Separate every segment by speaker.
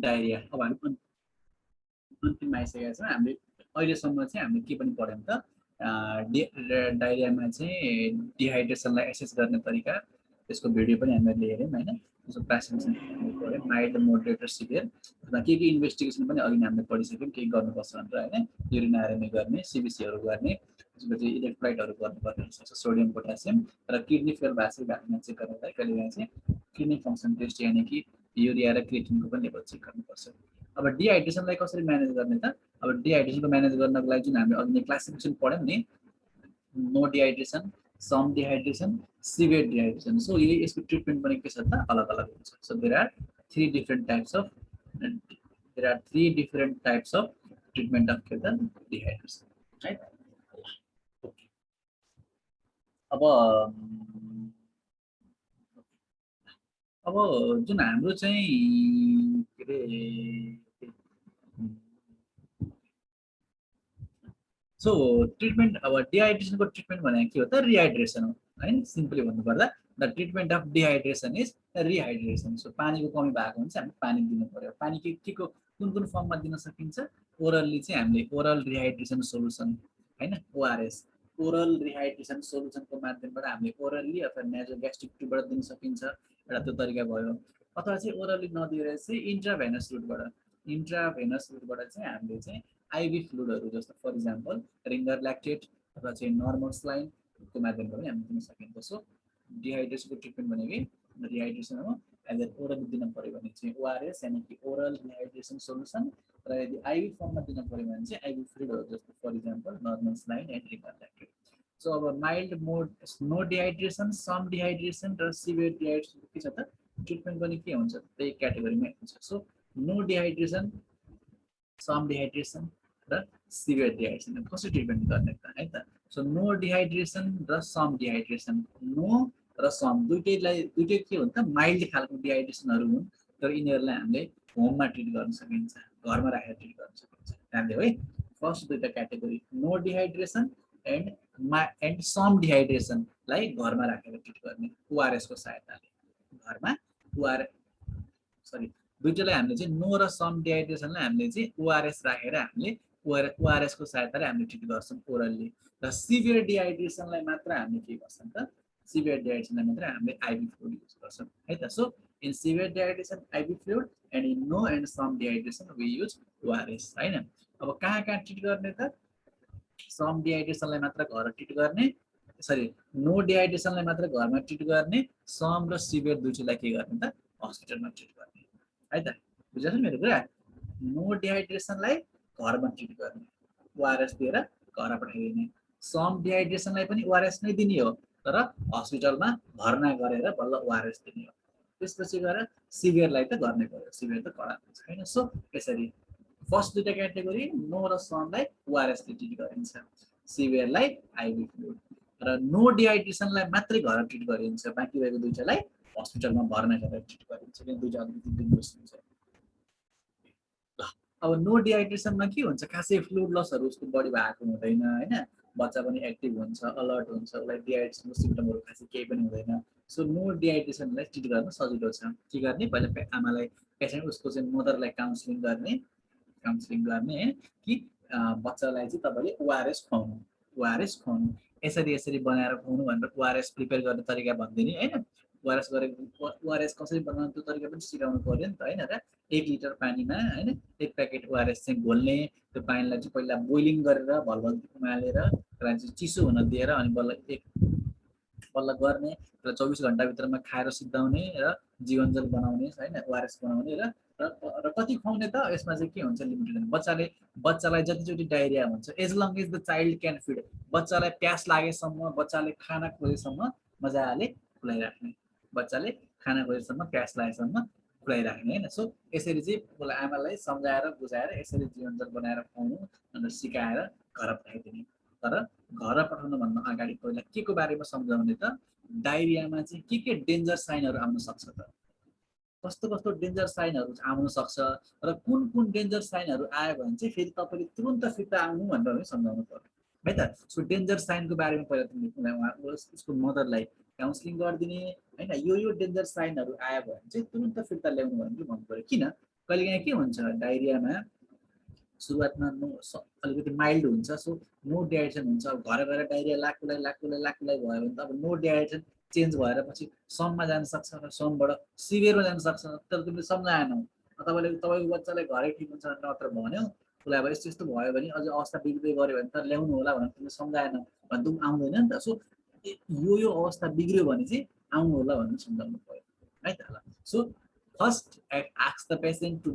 Speaker 1: Diarrhoea. अब हामी अन्तिममा आइसकेका छौँ। हामीले अहिलेसम्म चाहिँ हामीले के पनि पढ्यौँ त डायरियामा चाहिँ डिहाइड्रेसनलाई एसेस गर्ने तरिका, त्यसको भिडियो पनि हामीले हेऱ्यौँ होइन। त्यसको क्लासिफिकेसन पढ्यौँ, माइल्ड मोडरेट र सिभियर। त्यसमा के इन्भेस्टिगेसन पनि अघि हामीले पढिसक्यौँ, के गर्नुपर्छ भनेर होइन। युरिन आरएमए गर्ने, सिबिसीहरू गर्ने, त्यसपछि इलेक्ट्रोलाइटहरू गर्नुपर्ने हुनसक्छ, सोडियम पोटासियम र किडनी फेल भएको छ भ्याक्सिन चेक गर्नलाई कहिलेकाहीँ चाहिँ किडनी फङ्सन टेस्ट यानि कि युरिया र क्रिएटिनको पनि लेभल चेक गर्नुपर्छ। अब डिहाइड्रेसनलाई कसरी म्यानेज गर्ने त? अब डिहाइड्रेसनको म्यानेज गर्नको लागि जुन हामीले अघि क्लासिफिकेसन पढ्यौँ नि, no dehydration, some dehydration, severe dehydration. So यसको ट्रिटमेन्ट पनि के छ त अलग अलग हुन्छ। So there are three different types of treatment of के त डिहाइड्रेसन, राइट। अब जुन हाम्रो चाहिँ के अरे सो ट्रिटमेंट, अब डिहाइड्रेसनको ट्रिटमेंट भनेको के हो त रिहाइड्रेसन हो हैन। सिम्पली भन्नुपर्दा the treatment of dehydration is rehydration. So पानीको कमी भएको हुन्छ हामी पानी दिनु पर्यो। पानी के को कुन फर्ममा दिन सकिन्छ? ओरली चाहिँ हामीले ओरल रिहाइड्रेसन सोलुसन हैन, ओआरएस, ओरल रिहाइड्रेसन सोलुसनको माध्यमबाट हामीले ओरली अथवा नेजोग्यास्ट्रिक ट्युबबाट दिन सकिन्छ, एउटा त्यो तरिका भयो। अथवा चाहिँ ओरली नदिएर चाहिँ इन्ट्राभेनस रुटबाट चाहिँ हामीले चाहिँ आइभी फ्लुइडहरू जस्तो फर इक्जाम्पल रिङ्गर ल्याक्टेट अथवा चाहिँ नर्मल स्लाइनको माध्यमबाट पनि हामीले दिन सकिन्छ। सो डिहाइड्रेसनको ट्रिटमेन्ट भनेको रिहाइड्रेसन हो। एज ओरल दिन पऱ्यो भने चाहिँ ओआरएस यानि कि ओरल डिहाइड्रेसन सोलुसन, र यदि आइभी फर्ममा दिन पऱ्यो भने चाहिँ आइभी फ्लुइडहरू जस्तो for example normal saline and Ringer lactate. So अब mild mode no dehydration, some dehydration र सिभियर डिहाइड्रेसन के छ त ट्रिटमेन्ट पनि के हुन्छ त्यही क्याटेगोरीमै हुन्छ। So no dehydration, some dehydration र सिभियर डिहाइड्रेसन कसरी ट्रिटमेन्ट गर्ने त है त। सो नो डिहाइड्रेसन र सम डिहाइड्रेसन, नो र सम दुइटै के हुन्छ त माइल्ड खालको डिहाइड्रेसनहरू हुन्, तर यिनीहरूलाई हामीले होममा ट्रिट गर्न सकिन्छ, घरमा राखेर ट्रिट गर्न सकिन्छ। ध्यान दियो है, फर्स्ट दुईटा category no dehydration and some डिहाइड्रेसनलाई घरमा राखेर ट्रिट गर्ने ओआरएसको सहायताले। घरमा दुईटालाई हामीले चाहिँ नो र सम डिहाइड्रेसनलाई हामीले चाहिँ ओआरएस राखेर हामीले ओआरएसको सहायताले हामीले ट्रिट गर्छौँ ओरल्ली। र सिभियर डिहाइड्रेसनलाई मात्र हामीले के गर्छौँ त सिभियर डिहाइड्रेसनलाई मात्र हामीले आइभी फ्लुइड युज गर्छौँ है त। So in severe dehydration IV fluid and in no and some dehydration we use ORS हैन। अब कहाँ ट्रिट गर्ने त? सम डिहाइड्रेसनलाई मात्र घर ट्रिट गर्ने, सरी नो डिहाइड्रेसनलाई मात्र घरमा ट्रिट गर्ने, सम र सिभियर दुईटैलाई के गर्ने त हस्पिटलमा ट्रिट गर्ने है त। बुझ्छ मेरो कुरा? नो डिहाइड्रेसनलाई घरमा ट्रिट गर्ने, ओआरएस दिएर घर पठाइदिने, सम डिहाइड्रेसनलाई पनि ओआरएस नै दिने हो तर हस्पिटलमा भर्ना गरेर बल्ल ओआरएस दिने हो। त्यसपछि गएर सिभियरलाई त गर्नै पर्यो, सिभियर त कडा हुन्छ हैन। सो यसरी फर्स्ट दुईटा क्याटेगोरी नो र समलाई ओआरएसले ट्रिट गरिन्छ, सिभियरलाई आइभी फ्लुइड, र नो डिहाइड्रेसनलाई मात्रै घर ट्रिट गरिन्छ, बाँकी रहेको दुईटालाई हस्पिटलमा भर्ना गरेर ट्रिट गरिन्छ किन दुईटा अलिकति डेन्जरस हुन्छ। अब नो डिहाइड्रेसनमा के हुन्छ, खासै फ्लुइड लसहरू उसको बढी भएको हुँदैन हैन, बच्चा पनि एक्टिभ हुन्छ, अलर्ट हुन्छ, उसलाई डिहाइड्रेसनको सिम्पटमहरू खासै केही पनि हुँदैन। सो नो डिहाइड्रेसनलाई ट्रिट गर्न सजिलो छ। के गर्ने? पहिला आमालाई पेसेन्ट उसको चाहिँ मदरलाई काउन्सिलिङ गर्ने कि बच्चालाई चाहिँ तपाईँले ओआरएस खुवाउनु, यसरी बनाएर खुवाउनु भनेर ओआरएस प्रिपेयर गर्ने तरिका भनिदिने हैन। ओआरएस कसरी बनाउने त्यो तरिका पनि सिकाउनु पर्यो नि त हैन र। 1 लिटर पानीमा हैन 1 प्याकेट ओआरएस चाहिँ घोल्ने, त्यो पानीलाई चाहिँ पहिला बोइलिङ गरेर भलभल उमालेर त्यसलाई चाहिँ चिसो हुन दिएर अनि बल्ल गर्ने र 24 घण्टाभित्रमा खाएर सिद्धाउने र जीवनजल बनाउने हैन, ओआरएस बनाउने र कति खुवाउने त यसमा चाहिँ के हुन्छ लिमिटेड। बच्चालाई जतिचोटि डायरिया हुन्छ as long as the child can feed, बच्चालाई प्यास लागेसम्म, बच्चाले खाना खोजेसम्म मजाले खुलाइराख्ने, बच्चाले खाना खोजेसम्म प्यास लागेसम्म खुलाइराख्ने हैन। सो यसरी चाहिँ आमालाई सम्झाएर बुझाएर यसरी जीवनजल बनाएर खुवाउनु भनेर सिकाएर घर पठाइदिने। तर घर पठाउनु भन्दा अगाडि पहिला के को बारेमा सम्झाउने त? डायरियामा चाहिँ के डेन्जर साइनहरू आउन सक्छ त, कस्तो डेन्जर साइनहरू आउन सक्छ र कुन डेन्जर साइनहरू आयो भने चाहिँ फेरि तपाईँले तुरुन्त फिर्ता आउनु भनेर सम्झाउनु पर्यो है त। सो डेन्जर साइनको बारेमा पहिला उसको मदरलाई काउन्सिलिङ गरिदिने हैन, यो डेन्जर साइनहरू आयो भने चाहिँ तुरुन्त फिर्ता ल्याउनु भनेर भन्नु पर्यो। किन? कहिलेकाहीँ के हुन्छ डायरियामा सुरुवातमा अलिकति माइल्ड हुन्छ, सो नो डिहाइड्रेसन हुन्छ। अब घर गएर डायरिया लाकुलाई भयो भने त अब नो डिहाइड्रेसन चेन्ज भएर पछि सममा जान सक्छ र समबाट सिभियरमा जान सक्छ। तर तिमीले सम्झाएनौ, तपाईँको बच्चालाई घरै ठिक हुन्छ भनेर मात्र भन्यो, उसलाई अब यस्तो भयो भने अझ अवस्था बिग्रिँदै गऱ्यो भने त ल्याउनु होला भनेर तिमीले सम्झाएनौ भने त आउँदैन नि त। सो यो अवस्था बिग्रियो भने चाहिँ आउनु होला भनेर सम्झाउनु पर्यो है त ल। So first ask the patient to,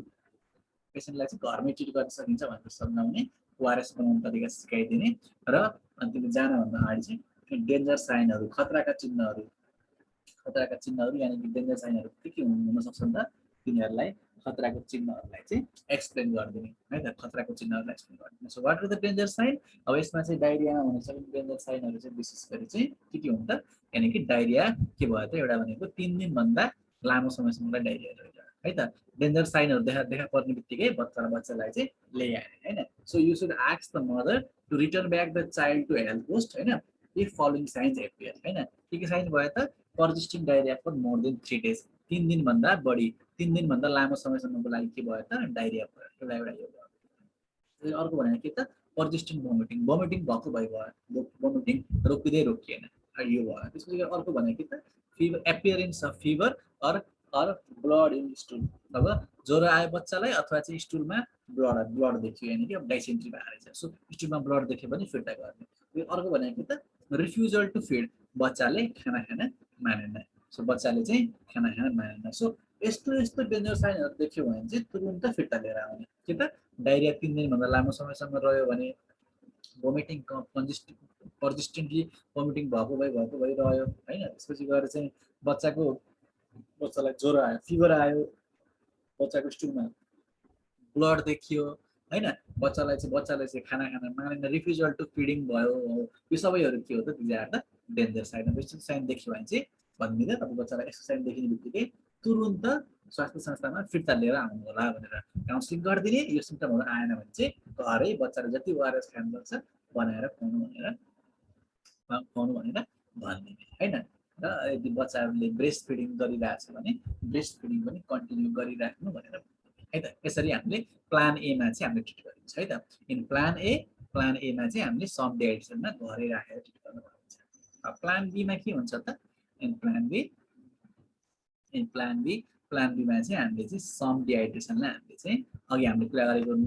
Speaker 1: पेसेन्टलाई चाहिँ घरमै ट्रिट गर्न सकिन्छ भनेर सम्झाउने, ओआरएस बनाउने तरिका सिकाइदिने र तिमीले जानभन्दा अगाडि चाहिँ डेन्जर साइनहरू, खतराका चिन्हहरू यानि कि डेन्जर साइनहरू के हुन सक्छन् त तिनीहरूलाई खतराको चिन्हहरूलाई चाहिँ एक्सप्लेन गरिदिने है त, खतराको चिन्हहरूलाई एक्सप्लेन गरिदिने। So what are the danger sign? अब यसमा चाहिँ डायरियामा हुन सक्ने डेन्जर साइनहरू चाहिँ विशेष गरी चाहिँ के हुन् त, यानि कि डायरिया के भयो त, एउटा भनेको 3 दिनभन्दा लामो समयसम्मलाई डायरिया रहेछ है त। डेन्जर साइनहरू देखा पर्ने बित्तिकै बच्चालाई चाहिँ ल्याइहाल्ने हैन। So you should ask the mother to return back the child to health post हैन, इफ फलोइङ साइन्स एपियर हैन। के साइन भयो त? Persisting diarrhoea for more than 3 days, 3 दिनभन्दा बढी, 3 दिनभन्दा लामो समयसम्मको लागि के भयो त? डायरिया भयो। एउटा यो भयो। अर्को भनेको के त? पर्जिस्टिङ भोमिटिङ भएको भयो, भोमिटिङ रोकिएन, यो भयो। त्यसपछि अर्को भनेको के त? Fever, appearance of fever or blood in stool. अब ज्वरो आयो बच्चालाई अथवा चाहिँ स्टुलमा ब्लड देखियो, यानि कि अब डाइसेन्ट्री भएको रहेछ। सो स्टुलमा ब्लड देख्यो भने फिर्ता गर्ने। अर्को भनेको के त? रिफ्युजल टु फिड, बच्चाले खाना खान मानेन। सो बच्चाले चाहिँ खाना खान मानेन। सो यस्तो डेन्जर साइनहरू देख्यो भने चाहिँ तुरुन्त फिर्ता लिएर आउने। के त? डायरिया 3 दिनभन्दा लामो समयसम्म रह्यो भने, भोमिटिङ पर्जिस्टेन्टली भोमिटिङ भएको भइरह्यो हैन। त्यसपछि गएर चाहिँ बच्चालाई ज्वरो आयो, फिभर आयो, बच्चाको स्टुलमा ब्लड देखियो हैन, बच्चाले चाहिँ खाना खान मानेन, रिफ्युजल टु फिडिङ भयो, यो सबैहरू के हो त? These are the danger sign. यस्तो साइन देख्यो भने चाहिँ भनिदिँदा तपाईँ बच्चालाई यस्तो साइन देखिने बित्तिकै तुरुन्त स्वास्थ्य संस्थामा फिर्ता लिएर आउनु होला भनेर काउन्सिलिङ गरिदिने। यो सिम्पटमहरू आएन भने चाहिँ घरै बच्चाले जति ओआरएस खानु सक्छ बनाएर खुवाउनु भनेर भनिदिने हैन। र यदि बच्चाहरूले ब्रेस्ट फिडिङ गरिरहेछ भने ब्रेस्ट फिडिङ पनि कन्टिन्यू गरिराख्नु भनेर है त। यसरी हामीले प्लान ए मा चाहिँ हामीले ट्रिट गरिन्छ है त। इन प्लान एमा चाहिँ हामीले सम डिहाइड्रेसनमा घरै राखेर ट्रिट गर्नु पर्छ। अब प्लान बी मा के हुन्छ त? इन प्लान बी मा चाहिँ हामीले चाहिँ सम डिहाइड्रेसनलाई हामीले चाहिँ अघि हामीले कुरा गरेको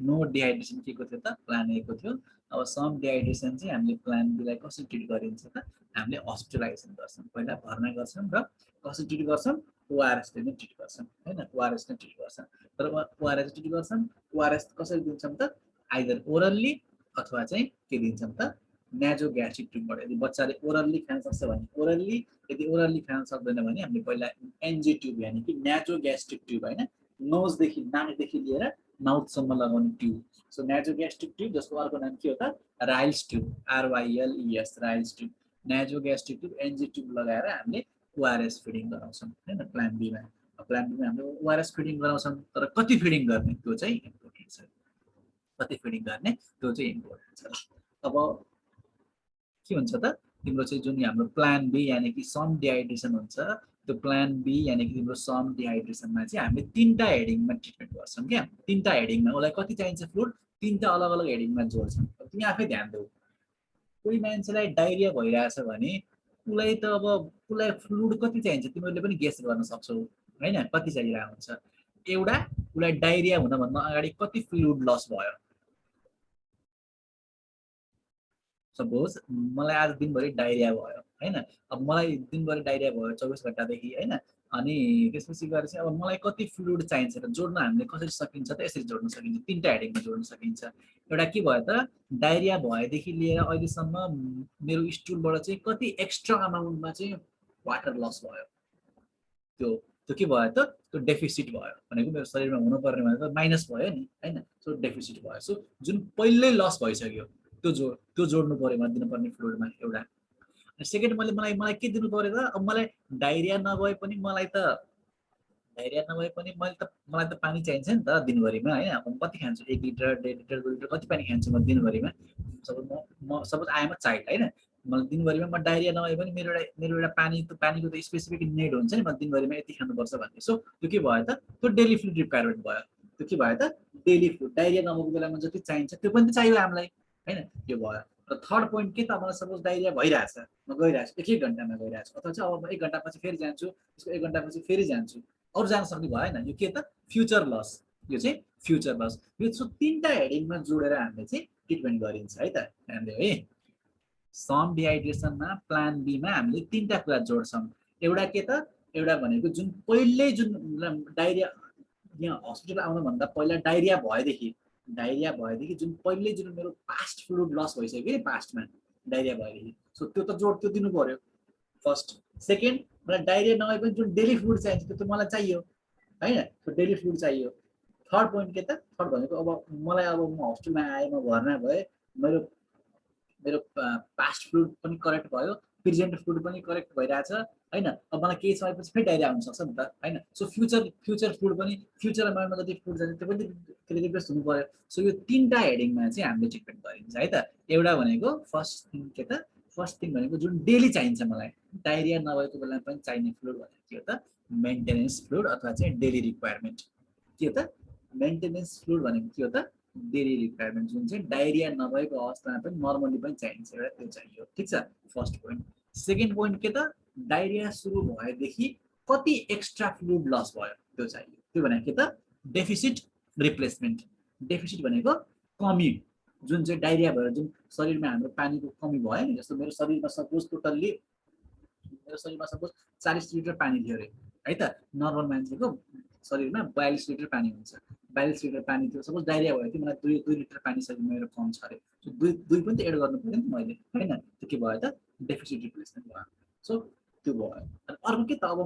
Speaker 1: नो डिहाइड्रेसन के को थियो त? प्लान ए को थियो। अब सम डिहाइड्रेसन चाहिँ हामीले प्लान बी लाई कसरी ट्रिट गरिन्छ त? हामीले हस्पिटलाइजेसन गर्छौँ, पहिला भर्ना गर्छौँ र कसरी ट्रिट गर्छौँ? ओआरएसले नै ट्रिट गर्छौँ हैन, ओआरएस नै ट्रिट गर्छौँ। तर ओआरएस ट्रिट गर्छौँ, ओआरएस कसरी दिन्छौँ त? आइदर ओरल्ली अथवा चाहिँ के दिन्छौँ त? नेजो ग्यास्ट्रिक ट्युबबाट। यदि बच्चाले ओरल्ली खान सक्छ भने ओरल्ली, यदि ओरल्ली खान सक्दैन भने हामीले पहिला एनजी ट्युब यानि कि नेजो ग्यास्ट्रिक ट्युब हैन, नोजदेखि नाकदेखि लिएर माउथसम्म लगाउने tube. So naso gastric tube, जसको अर्को नाम के हो त? Ryles tube, RYLES, Ryles tube, naso gastric tube, NG tube लगाएर हामीले ओआरएस फिडिङ गराउँछौँ हैन। प्लान बी मा हामीले ओआरएस फिडिङ गराउँछौँ, तर कति फिडिङ गर्ने त्यो चाहिँ इम्पोर्टेन्ट छ। कति फिडिङ गर्ने त्यो चाहिँ इम्पोर्टेन्ट छ। अब के हुन्छ त? तिम्रो चाहिँ जुन हाम्रो प्लान बी यानि कि सम डिहाइड्रेसन हुन्छ, त्यो प्लान बी यानि कि तिम्रो सम डिहाइड्रेसनमा चाहिँ हामीले 3टा हेडिङमा ट्रिटमेन्ट गर्छौँ क्या। 3टा हेडिङमा उसलाई कति चाहिन्छ फ्लुइड, 3टा अलग अलग हेडिङमा जोड्छौँ। तिमी आफै ध्यान देऊ, कोही मान्छेलाई डायरिया भइरहेछ भने उसलाई फ्लुइड कति चाहिन्छ तिमीहरूले पनि गेस गर्न सक्छौ हैन, कति चाहिरहेको हुन्छ। एउटा, उसलाई डायरिया हुनभन्दा अगाडि कति फ्लुइड लस भयो। सपोज मलाई आज दिनभरि डायरिया भयो हैन, अब मलाई दिनभरि डायरिया भयो 24 घण्टादेखि हैन, अनि त्यसपछि गएर चाहिँ अब मलाई कति फ्लुइड चाहिन्छ र जोड्न हामीले कसरी सकिन्छ त? यसरी जोड्न सकिन्छ, 3टा हेडिङमा जोड्न सकिन्छ। एउटा के भयो त? डायरिया भएदेखि लिएर अहिलेसम्म मेरो स्टुलबाट चाहिँ कति एक्स्ट्रा अमाउन्टमा चाहिँ वाटर लस भयो, त्यो के भयो त? त्यो डेफिसिट भयो भनेको मेरो शरीरमा हुनुपर्ने भनेको माइनस भयो नि हैन। सो डेफिसिट भयो। सो जुन पहिल्यै लस भइसक्यो त्यो जोड्नु पर्यो मलाई दिनुपर्ने फ्लुइडमा एउटा। सेकेन्ड, मलाई के दिनु पर्यो त? अब मलाई डायरिया नभए पनि मलाई त पानी चाहिन्छ नि त दिनभरिमा हैन। म कति खान्छु? 1 लिटर, 1.5 लिटर, 2 लिटर कति पानी खान्छु म दिनभरिमा? सपोज म आएम चाइल्ड हैन, मलाई दिनभरिमा म डायरिया नभए पनि मेरो एउटा पानीको त स्पेसिफिक नेड हुन्छ नि, म दिनभरिमा यति खानुपर्छ भन्ने। सो त्यो के भयो त, त्यो डेली फुड रिक्वायरमेन्ट भयो। त्यो के भयो त, डेली फुड। डायरिया नभएको बेलामा जति चाहिन्छ त्यो पनि त चाहियो हामीलाई, होइन? त्यो भयो। र थर्ड पोइन्ट के त, मलाई सपोज डायरिया भइरहेछ, म गइरहेछु, एक घन्टामा गइरहेछु, अथवा चाहिँ अब म 1 घन्टापछि फेरि जान्छु, त्यसको 1 घन्टापछि फेरि जान्छु, अरू जान सक्ने भएन। यो के त, फ्युचर लस। यो चाहिँ फ्युचर लस। यो 3टा हेडिङमा जोडेर हामीले चाहिँ ट्रिटमेन्ट गरिन्छ है त। ध्यान दियो है। सम डिहाइड्रेसनमा प्लान बीमा हामीले 3टा कुरा जोड्छौँ। एउटा के त, एउटा भनेको जुन पहिल्यै जुन डायरिया, यहाँ हस्पिटल आउनुभन्दा पहिला डायरिया भएदेखि जुन पहिल्यै जुन मेरो पास्ट फ्लुइड लस भइसक्यो कि पास्टमा डायरिया भएदेखि, सो त्यो त जोड, त्यो दिनु पर्यो फर्स्ट। सेकेन्ड, मलाई डायरिया नभए पनि जुन डेली फुड चाहिन्छ त्यो त मलाई चाहियो, होइन? त्यो डेली फुड चाहियो। थर्ड पोइन्ट के त, थर्ड भनेको अब मलाई, अब म हस्पिटलमा आएँ, म भर्ना भएँ, मेरो मेरो पास्ट फ्लुड पनि करेक्ट भयो, प्रेजेन्ट फ्लुड पनि करेक्ट भइरहेछ, होइन? अब मलाई केही समयपछि फेरि डायरिया आउन सक्छ नि त, होइन? सो फ्युचर फ्लुड पनि, फ्युचरमा जति फ्लुड जान्छ त्यो पनि रिप्लेस हुनु पर्यो। सो यो 3टा हेडिङमा चाहिँ हामीले ट्रिटमेन्ट गरिन्छ है त। एउटा भनेको फर्स्ट थिङ के त, फर्स्ट थिङ भनेको जुन डेली चाहिन्छ मलाई, डायरिया नभएको बेलामा पनि चाहिने फ्लुड भनेको के हो त, मेन्टेनेन्स फ्लुड अथवा चाहिँ डेली रिक्वायरमेन्ट। के हो त, मेन्टेनेन्स फ्लुड भनेको के हो त, डेली रिक्वायरमेन्ट, जुन चाहिँ डायरिया नभएको अवस्थामा पनि नर्मली पनि चाहिन्छ, एउटा त्यो चाहियो। ठिक छ, फर्स्ट पोइन्ट। सेकेन्ड पोइन्ट के त, डायरिया सुरु भएदेखि कति एक्स्ट्रा फ्लुइड लस भयो त्यो चाहियो। त्यो भनेको के त, डेफिसिट रिप्लेसमेन्ट। डेफिसिट भनेको कमी, जुन चाहिँ डायरिया भएर जुन शरीरमा हाम्रो पानीको कमी भयो नि, जस्तो मेरो शरीरमा सपोज 40 लिटर पानी थियो अरे, है त? नर्मल मान्छेको शरीरमा 42 लिटर पानी हुन्छ। 42 लिटर पानी थियो, सपोज डायरिया भयो कि मलाई 2 लिटर पानी शरीरमा मेरो कम छ अरे, दुई पनि त एड गर्नु पऱ्यो नि मैले, होइन? त्यो के भयो त, डेफिसिट रिप्लेसमेन्ट भयो। सो त्यो भयो। अनि अर्को के त, अब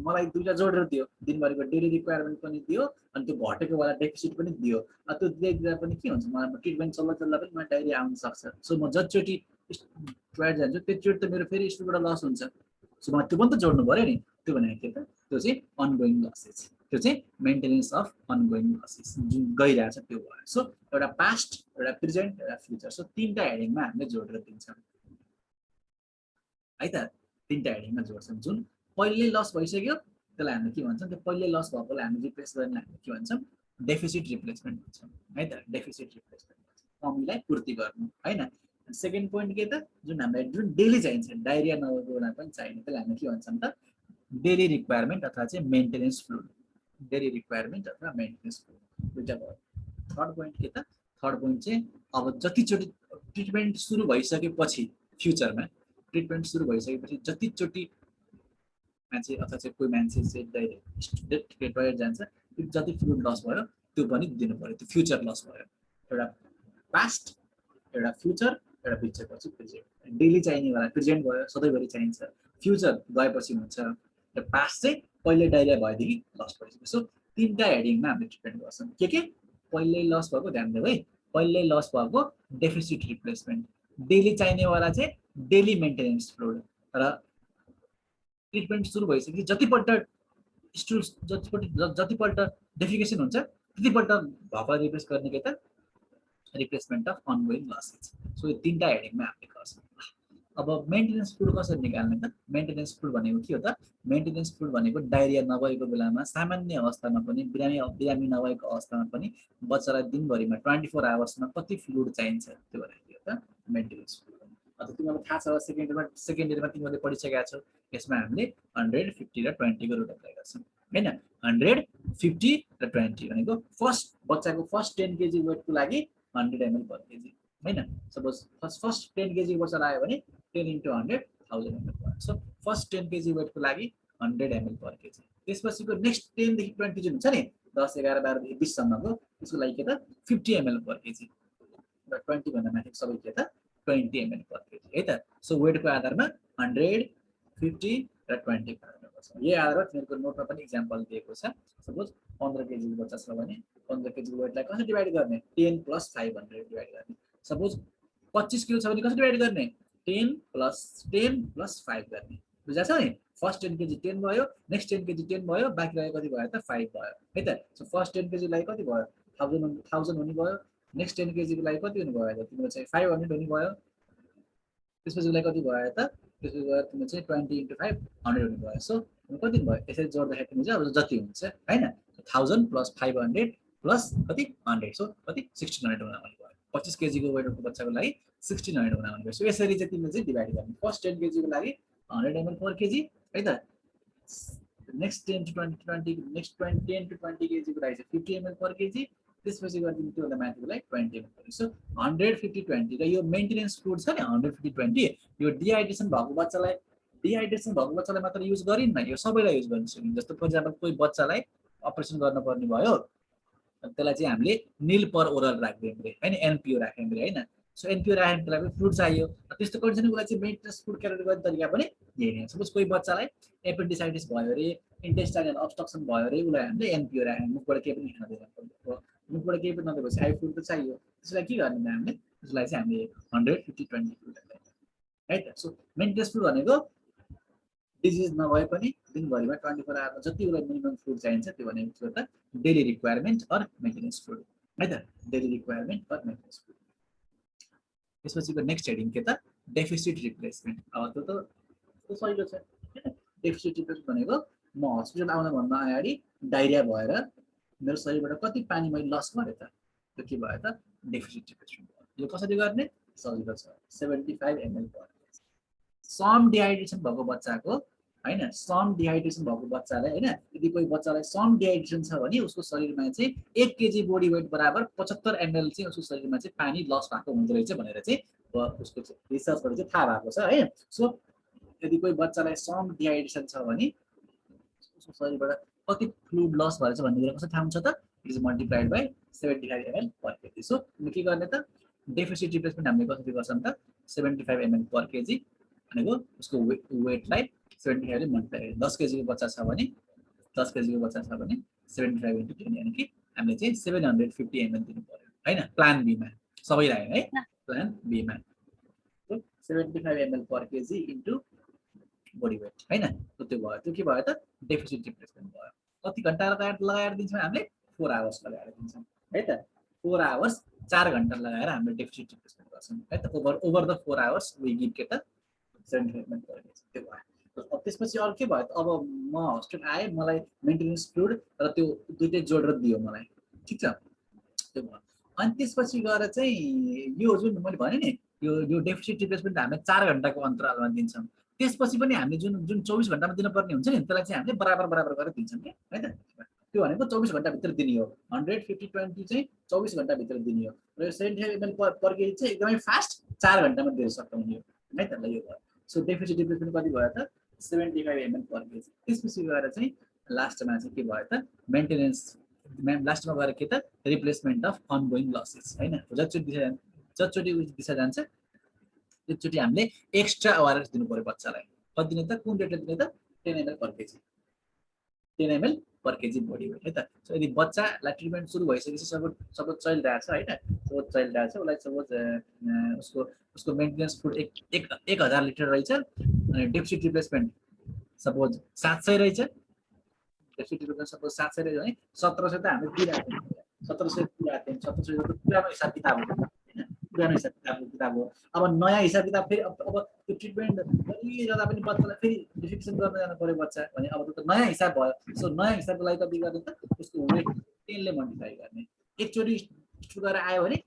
Speaker 1: मलाई 2टा जोडेर दियो, दिनभरिको डेली रिक्वायरमेन्ट पनि दियो, अनि त्यो घटेको वाला डेफिसिट पनि दियो। त्यो दिँदा पनि के हुन्छ, मलाई ट्रिटमेन्ट चल्दा पनि मलाई डायरिया आउन सक्छ। सो म जतिचोटि टोयलेट जान्छु त्यतिचोटि त मेरो फेरि स्टुलबाट लस हुन्छ। सो मलाई त्यो पनि त जोड्नु पऱ्यो नि। त्यो भनेको के त, त्यो चाहिँ अनगोइङ लसेस, त्यो चाहिँ मेन्टेनेन्स अफ अनगोइङ लसेस जुन गइरहेछ त्यो भयो। सो एउटा पास्ट, एउटा प्रेजेन्ट, एउटा फ्युचर। सो 3टा हेडिङमा हामीले जोडेर दिन्छौँ है त। 3टा हेडिङमा जोड्छौँ। जुन पहिल्यै लस भइसक्यो त्यसलाई हामीले के भन्छौँ, त्यो पहिल्यै लस भएकोलाई हामीले रिप्लेस गर्ने हामीले के भन्छौँ, डेफिसिट रिप्लेसमेन्ट भन्छौँ है त। डेफिसिट रिप्लेसमेन्ट, कमीलाई पूर्ति गर्नु, होइन? सेकेन्ड पोइन्ट के त, जुन हामीलाई जुन डेली चाहिन्छ, डायरिया नभएको बेला पनि चाहिने, त्यसलाई हामीले के भन्छौँ त, डेली रिक्वायरमेन्ट अथवा चाहिँ मेन्टेनेन्स फ्लुइड। डेली रिक्वायरमेन्ट अथवा मेन्टेनेन्स फ्लुइड, दुईटा भयो। थर्ड पोइन्ट के त, थर्ड पोइन्ट चाहिँ अब जतिचोटि ट्रिटमेन्ट सुरु भइसकेपछि, फ्युचरमा ट्रिटमेन्ट सुरु भइसकेपछि जतिचोटि मान्छे अथवा चाहिँ कोही मान्छे चाहिँ टोयलेट जान्छ, त्यो जति फ्लुइड लस भयो त्यो पनि दिनु पर्यो। त्यो फ्युचर लस भयो। एउटा पास्ट, एउटा फ्युचर, एउटा बिचपछि प्रेजेन्ट। डेली चाहिने वाला प्रेजेन्ट भयो, सधैँभरि चाहिन्छ। फ्युचर गएपछि हुन्छ। र पास्ट चाहिँ पहिले डायरिया भएदेखि लस भइसक्यो। सो 3टा हेडिङमा हामीले ट्रिटमेन्ट गर्छौँ। के पहिल्यै लस भएको, ध्यान दियो है, पहिल्यै लस भएको डेफिसिट रिप्लेसमेन्ट। डेली चाहिनेवाला चाहिँ डेली मेन्टेनेन्स फ्लुइड। र ट्रिटमेन्ट सुरु भइसकेपछि जतिपल्ट डेफिकेसन हुन्छ त्यतिपल्ट भएको रिप्लेस गर्ने के त, replacement of ongoing losses. So यो 3टा हेडिङमा हामीले गर्छौँ। अब मेन्टेनेन्स फ्लुइड कसरी निकाल्ने त, मेन्टेनेन्स फ्लुइड भनेको के हो त, मेन्टेनेन्स फ्लुइड भनेको डायरिया नभएको बेलामा, सामान्य अवस्थामा पनि, बिरामी नभएको अवस्थामा पनि बच्चालाई दिनभरिमा 24 आवर्समा कति फ्लुइड चाहिन्छ त्यो भनेको के हो त, मेन्टेनेन्स फ्लुइड। अन्त तिमीलाई थाहा छ, सेकेन्ड इयरमा तिमीले पढिसकेका छौ, यसमा हामीले 100, 50 र 20 को रुट अप्लाई गर्छौँ, होइन? 100, 50 र 20 भनेको बच्चाको फर्स्ट 10 केजी वेटको लागि 100 ml पर केजी, होइन? सपोज फर्स्ट 10 केजी बच्चा आयो भने 10 × 100 1000 ml भयो। सो फर्स्ट 10 केजी वेटको लागि 100 ml पर केजी। त्यसपछिको नेक्स्ट 10 देखि 20 जुन हुन्छ नि, 10, 11, 12 देखि 20 सम्मको, त्यसको लागि के त, 50 ml पर केजी। र 20 भन्दा माथि सबै के त, 20 ml पर केजी है त। सो वेटको आधारमा 100, 50 र 20 गर्नुपर्छ। यही आधारमा तिमीहरूको नोटमा पनि इक्जाम्पल दिएको छ। सपोज 15 केजीको बच्चा छ भने 15 केजीको वेटलाई कसरी डिभाइड गर्ने, 10 + 500 डिभाइड गर्ने। सपोज 25 किलो छ भने कसरी डिभाइड गर्ने, 10 + 5 गर्ने। बुझाएको छ नि? फर्स्ट 10 केजी 10 भयो, नेक्स्ट 10 केजी 10 भयो, बाँकी रहेको कति भयो त, 5 भयो है त। सो फर्स्ट 10 केजी लागि कति भयो, 1000 हुने भयो। नेक्स्ट 10 केजीको लागि कति हुने भयो त, तिम्रो चाहिँ 500 हुने भयो। त्यसपछि उसलाई कति भयो त त्यसपछि गएर तिम्रो चाहिँ 20 × 5 100 हुने भयो सो कति भयो यसरी जोड्दाखेरि तिम्रो चाहिँ अब जति हुन्छ हैन 1000 + 500 + कति 100 सो कति 1600 बनाउने भयो 25 केजीको वेटको बच्चाको लागि 1600 बनाउने भयो सो यसरी चाहिँ तिमीले चाहिँ डिभाइड गर्ने फर्स्ट 10 केजीको लागि 100 ml per kg है त नेक्स्ट 10 to 20 नेक्स्ट 10 to 20 केजीको लागि चाहिँ 50 ml per kg त्यसपछि गएर तिमी त्यो माथिको लागि 20 ml per सो 150 20 र यो मेन्टेनेन्स फुड छ नि 150 20 यो डिहाइड्रेसन भएको बच्चालाई मात्र युज गरिन्न यो सबैलाई युज गर्न सकिन्छ जस्तो फर एक्जाम्पल कोही बच्चालाई अपरेसन गर्नुपर्ने भयो त्यसलाई चाहिँ हामीले निल पर ओरल राख्दियौँ रे हैन एनपीओ राख्यौँ रे हैन सो एनपीओ राख्यौँ त्यसलाई फ्रुट चाहियो त्यस्तो कन्डिसनको लागि चाहिँ मेन्टेनेन्स फुड क्यालोरी गर्ने तरिका पनि यही नै सपोज कोही बच्चालाई एपेन्डिसाइटिस भयो रे इन्टेस्टाइनल अब्स्ट्रक्सन भयो रे उसलाई हामीले एनपीओ राख्यौँ मुखबाट केही पनि खान दिँदैन मुखबाट केही पनि नदिएपछि हाई फुड त चाहियो त्यसलाई के गर्ने हामीले त्यसलाई चाहिँ हामीले 150 20 फुड है त सो मेन्टेनेन्स फुड भनेको डिजिज नभए पनि दिनभरिमा 24 आवरमा जति उसलाई मिनिमम फुड चाहिन्छ त्यो भनेको त daily requirement or maintenance food है त daily requirement or maintenance food त्यसपछिको नेक्स्ट हेडिङ के त डेफिसिट रिप्लेसमेन्ट अब त्यो सजिलो छ हैन डेफिसिट रिप्लेसमेन्ट भनेको म हस्पिटल आउन भन्दा अगाडि डायरिया भएर मेरो शरीरबाट कति पानी मैले लस गरेँ त त्यो के भयो त डेफिसिट रिप्लेसमेन्ट यो कसरी गर्ने सजिलो छ 75 ml per सम डिहाइड्रेसन भएको बच्चाको हैन सम डिहाइड्रेसन भएको बच्चालाई हैन यदि कोही बच्चालाई सम डिहाइड्रेसन छ भने उसको शरीरमा चाहिँ 1 केजी बॉडी वेट बराबर 75 ml चाहिँ उसको शरीरमा चाहिँ पानी लस भएको हुँदो रहेछ भनेर चाहिँ उसको रिसर्चबाट चाहिँ थाहा भएको छ है सो यदि कोही बच्चालाई सम डिहाइड्रेसन छ भने उसको शरीरबाट कति फ्लुइड लस भएछ भन्ने कुरा कसरी थाहा हुन्छ त it is multiplied by 75 ml per kg so के गर्ने त डेफिसिट रिप्लेसमेन्ट हामीले कसरी गर्छौं त 75 ml per kg भनेको उसको वेटलाई 75 ले मल्टिप्लाई 10 केजीको बच्चा छ भने 10 केजीको बच्चा छ भने 75 * 10 यानी कि हामीले चाहिँ 750 ml दिनु पर्यो हैन प्लान बी मा सबैलाई है प्लान बी मा so 75 ml per kg into body weight हैन त्यो भयो त्यो के भयो त डेफिसिट रिप्लेसमेन्ट भयो कति घण्टा लगाएर दिन्छौं हामीले 4 आवर्स लगाएर दिन्छौं है त 4 आवर्स 4 घण्टा लगाएर हामीले डेफिसिट रिप्लेसमेन्ट गर्छौं है त over the 4 hours we give के त 75 ml per kg त्यो भयो अब त्यसपछि अरु के भयो त अब म हस्पिटल आए मलाई मेन्टेनेन्स फ्लुइड र त्यो दुईटै जोडेर दियो मलाई ठीक छ त्यो भयो अनि त्यसपछि गएर चाहिँ यो जुन मैले भने नि यो डेफिसिट रिप्लेसमेन्ट हामीले 4 घण्टाको अन्तरालमा दिन्छौं त्यसपछि पनि हामीले जुन 24 घण्टामा दिनुपर्ने हुन्छ नि त्यसलाई चाहिँ हामीले बराबर गरेर दिन्छौं के है त त्यो भनेको 24 घण्टा भित्र दिने हो 150 20 चाहिँ 24 घण्टा भित्र दिने हो र यो 75 ml per kg चाहिँ एकदमै फास्ट 4 घण्टामा दिन सक्नु हो है त ल यो भयो सो डेफिसिट रिप्लेसमेन्ट कति भयो त 75 ml per kg त्यसपछि गएर चाहिँ लास्टमा चाहिँ के भयो त मेन्टेनेन्स लास्टमा गएर के त रिप्लेसमेन्ट अफ अनगोइङ लसेस हैन जतिचोटी दिशा जान्छ त्यसचोटी हामीले एक्स्ट्रा अवेयरनेस दिनु पर्यो बच्चालाई कति दिने त कुन रेटले दिने त 10 ml per kg 10 ml per kg body weight है त सो यदि बच्चालाई ट्रिटमेन्ट सुरु भइसकेपछि सपोज चलिरहेछ हैन सपोज चलिरहेछ उसलाई सपोज उसको मेन्टेनेन्स फुड 1000 लिटर रहेछ अनि डेफिसिट रिप्लेसमेन्ट सपोज 700 रहेछ डेफिसिट रिप्लेसमेन्ट सपोज 700 रहेछ भने 1700 त हामीले दिइराख्छौं 1700 दिइराख्छौं 1700 त पुरानो हिसाब किताब हो हैन पुरानो हिसाब किताब हो अब नयाँ हिसाब किताब फेरि अब त्यो ट्रिटमेन्ट गरिरहँदा पनि बच्चालाई फेरि डिफिक्सन गर्न जानु पर्यो बच्चा भने अब त नयाँ हिसाब भयो सो नयाँ हिसाबको लागि कति गर्ने त उसको वेट 10 ले मल्टिप्लाई गर्ने एकचोटी सुगर आयो भने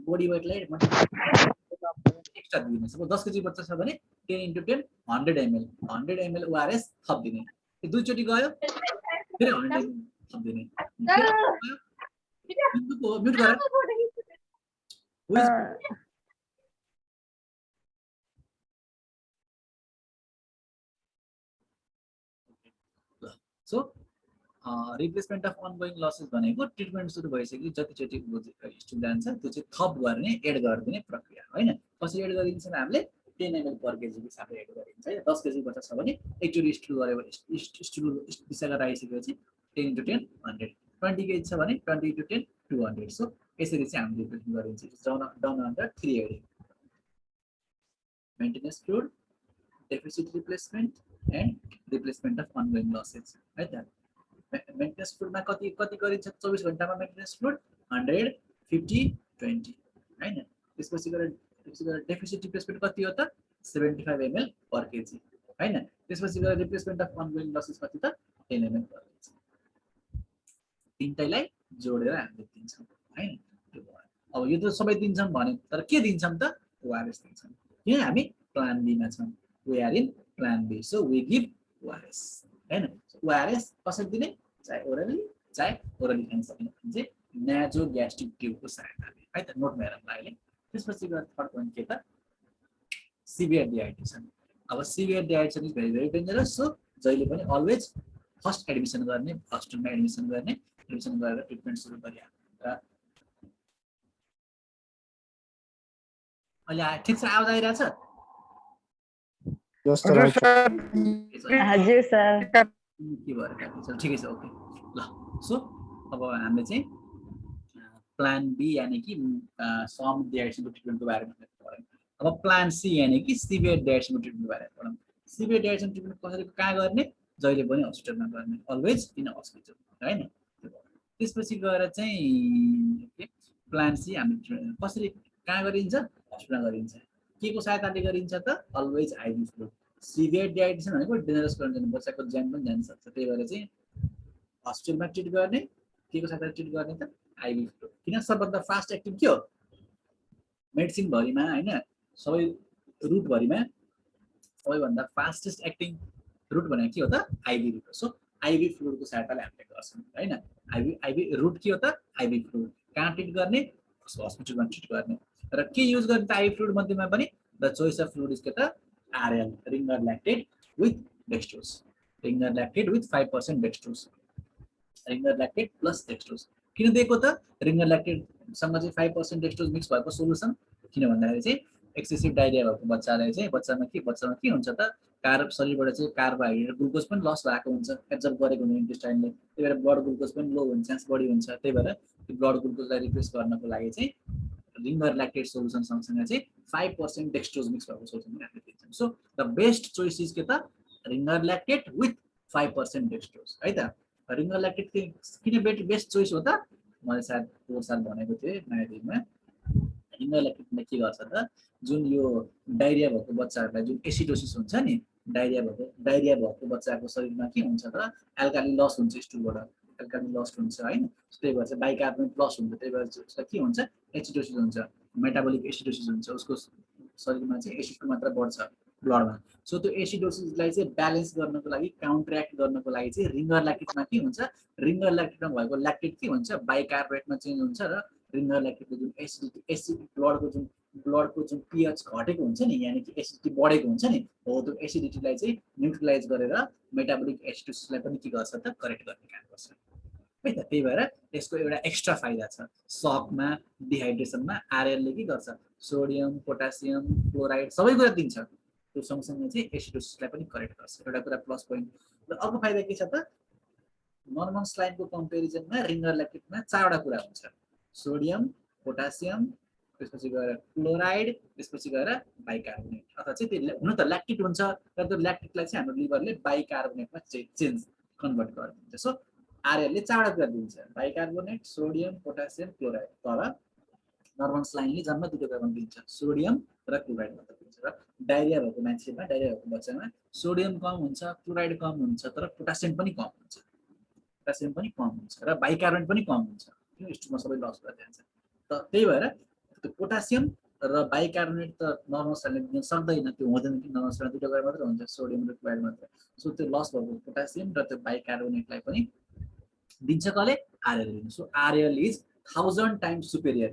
Speaker 1: बॉडी वेटलाई एक्स्ट्रा दिने सपोज 10 केजी बच्चा छ भने 10 * 10 100 ml ओआरएस थप दिने यो दुईचोटी गयो फेरि 100 ml थप दिने म्युट गर so replacement of ongoing losses भनेको ट्रिटमेन्ट सुरु भइसकेपछि जतिचोटि स्टुल जान्छ त्यो चाहिँ थप गर्ने एड गरिदिने प्रक्रिया हैन कसरी एड गरिदिन्छ हामीले 10 ml per kg को हिसाबले एड गरिन्छ है 10 केजी बच्चा छ भने एकचोटि स्टुल गरे स्टुल दिशा गरेर आइसकेपछि 10 * 10 100 20 केजी छ भने 20 * 10 200 सो यसरी चाहिँ हामीले रिप्लेसमेन्ट गरिन्छ down under 3 heading maintenance fluid deficit replacement and replacement of ongoing losses है त मेन्टेनेन्स फ्लुइडमा कति गरिन्छ 24 घण्टामा मेन्टेनेन्स फ्लुइड 150 20 हैन त्यसपछि गएर त्यसपछि गएर डेफिसिट रिप्लेसमेन्ट कति हो त 75 ml per kg हैन त्यसपछि गएर रिप्लेसमेन्ट अफ अनगोइङ लसेस कति त 10 ml per kg तीनटैलाई जोडेर हामीले दिन्छौँ हैन त्यो भयो अब यो त सबै दिन्छौँ भने तर के दिन्छौँ त ओआरएस दिन्छौँ किन हामी प्लान बी मा छौँ we are in plan B so we give ORS हैन ओआरएस कसरी दिने चाहे ओरली खान सकिने भने चाहिँ नाजो ग्यास्ट्रिक ट्युबको सहायताले है त नोट मेरा अहिले त्यसपछि गएर थर्ड पोइन्ट के त सिभियर डिहाइड्रेसन अब severe dehydration is very very dangerous so जहिले पनि अलवेज फर्स्ट एडमिसन गर्ने हस्पिटलमा एडमिसन गरेर ट्रिटमेन्ट सुरु गरिहाल्नु र अहिले ठिक छ आवाज आइरहेछ
Speaker 2: हजुर सर
Speaker 1: के भएर काट्नु ठिकै छ ओके ल सो अब हामीले चाहिँ प्लान बी यानी कि सम डिहाइड्रेसनको ट्रिटमेन्टको बारेमा पढ्यौँ अब प्लान सी यानी कि सिभियर डिहाइड्रेसनको ट्रिटमेन्टको बारेमा पढौँ सिभियर डिहाइड्रेसन ट्रिटमेन्ट कसरी कहाँ गर्ने जहिले पनि हस्पिटलमा गर्ने अलवेज इन हस्पिटल हैन त्यसपछि गएर चाहिँ प्लान सी हामी कसरी कहाँ गरिन्छ हस्पिटलमा गरिन्छ के को सहायताले गरिन्छ त always Ivy fluid severe dehydration भनेको डेन्जरस कन्डिसन बच्चाको ज्यान पनि जान सक्छ त्यही भएर चाहिँ हस्पिटलमा ट्रिट गर्ने के को सहायताले ट्रिट गर्ने त आइभी फ्लुइड किन सबभन्दा फास्ट एक्टिभ के हो मेडिसिन भरिमा हैन सबै रुट भरिमा सबैभन्दा फास्टेस्ट एक्टिङ रुट भनेको के हो त आइभी रुट हो सो आइभी फ्लुइडको सहायताले हामीले गर्छौँ हैन आइभी रुट के हो त आइभी फ्लुइड कहाँ ट्रिट गर्ने हस्पिटलमा ट्रिट गर्ने र के युज गर्ने त आइभी फ्लुइड मध्येमा पनि the choice of fluid is के त RL Ringer lactate with dextrose Ringer lactate with 5% dextrose Ringer lactate plus dextrose किन दिएको त रिङ्गर ल्याक्टेट सँग चाहिँ 5% डेक्स्ट्रोज मिक्स भएको सोलुसन किन भन्दाखेरि चाहिँ एक्सेसिभ डायरिया भएको बच्चालाई चाहिँ बच्चामा के हुन्छ त शरीरबाट चाहिँ कार्बोहाइड्रेट ग्लुकोज पनि लस भएको हुन्छ एब्जर्ब गरेको हुन्छ इन्टेस्टाइनले त्यही भएर ब्लड ग्लुकोज पनि लो हुने चान्स बढी हुन्छ त्यही भएर त्यो ब्लड ग्लुकोजलाई रिप्लेस गर्नको लागि चाहिँ रिङ्गर ल्याक्टेट सोलुसन सँगसँगै चाहिँ 5% डेक्स्ट्रोज मिक्स भएको सोलुसन पनि हामीले दिन्छौँ so the best choice is के त रिङ्गर ल्याक्टेट विथ 5% डेक्स्ट्रोज है त रिङ्गर ल्याक्टेट किन बेस्ट चोइस हो त मैले सायद पोहोर साल भनेको थिएँ नयाँ दिनमा रिङ्गर ल्याक्टेटले के गर्छ त जुन यो डायरिया भएको बच्चाहरूलाई जुन एसिडोसिस हुन्छ नि डायरिया भएको बच्चाको शरीरमा के हुन्छ त एल्काली लस हुन्छ स्टुलबाट एल्काली लस हुन्छ हैन त्यही भएर चाहिँ बाइकार्बोनेट प्लस हुन्छ त्यही भएर उसलाई के हुन्छ एसिडोसिस हुन्छ मेटाबोलिक एसिडोसिस हुन्छ उसको शरीरमा चाहिँ एसिडको मात्रा बढ्छ ब्लडमा सो त्यो एसिडोसिसलाई चाहिँ ब्यालेन्स गर्नको लागि काउन्टरएक्ट गर्नको लागि चाहिँ रिङ्गर ल्याक्टेटमा के हुन्छ रिङ्गर ल्याक्टेटमा भएको ल्याक्टेट के हुन्छ बाइकार्बोनेटमा चेन्ज हुन्छ र रिङ्गर ल्याक्टेटको जुन एसिड ब्लडको जुन पीएच घटेको हुन्छ नि यानी कि एसिडिटी बढेको हुन्छ नि हो त्यो एसिडिटीलाई चाहिँ न्युट्रलाइज गरेर मेटाबोलिक एसिडोसिसलाई पनि के गर्छ त करेक्ट गर्ने काम गर्छ है त त्यही भएर यसको एउटा एक्स्ट्रा फाइदा छ सकमा डिहाइड्रेसनमा आरएलले के गर्छ सोडियम पोटासियम क्लोराइड सबै कुरा दिन्छ त्यो सँगसँगै चाहिँ एसिडोसिसलाई पनि करेक्ट गर्छ एउटा कुरा प्लस पोइन्ट र अर्को फाइदा के छ त नर्मल स्लाइनको कम्पेरिजनमा रिङ्गर ल्याक्टेटमा चारवटा कुरा हुन्छ सोडियम पोटासियम त्यसपछि गएर क्लोराइड त्यसपछि गएर बाइकार्बोनेट अथवा चाहिँ त्यो हुन त ल्याक्टेट हुन्छ तर त्यो ल्याक्टेटलाई चाहिँ हाम्रो लिभरले बाइकार्बोनेटमा चेन्ज कन्भर्ट गरिदिन्छ सो आरएलले चारवटा कुरा दिन्छ बाइकार्बोनेट सोडियम पोटासियम क्लोराइड तर नर्मल स्लाइनले जम्मा दुईवटा कुरा दिन्छ सोडियम र क्लोराइड मात्र दिन्छ र डायरिया भएको मान्छेमा डायरिया भएको बच्चामा सोडियम कम हुन्छ क्लोराइड कम हुन्छ तर पोटासियम पनि कम हुन्छ र बाइकार्बोनेट पनि कम हुन्छ त्यो स्टुलमा सबै लस भएर जान्छ त त्यही भएर त्यो पोटासियम र बाइकार्बोनेट त नर्मल स्लाइनले दिन सक्दैन त्यो हुँदैन कि नर्मल स्लाइनमा दुईवटा कुरा मात्र हुन्छ सोडियम र क्लोराइड मात्र सो त्यो लस भएको पोटासियम र त्यो बाइकार्बोनेटलाई पनि दिन्छ कसले आरएल दिन्छ so RL is 1000 times superior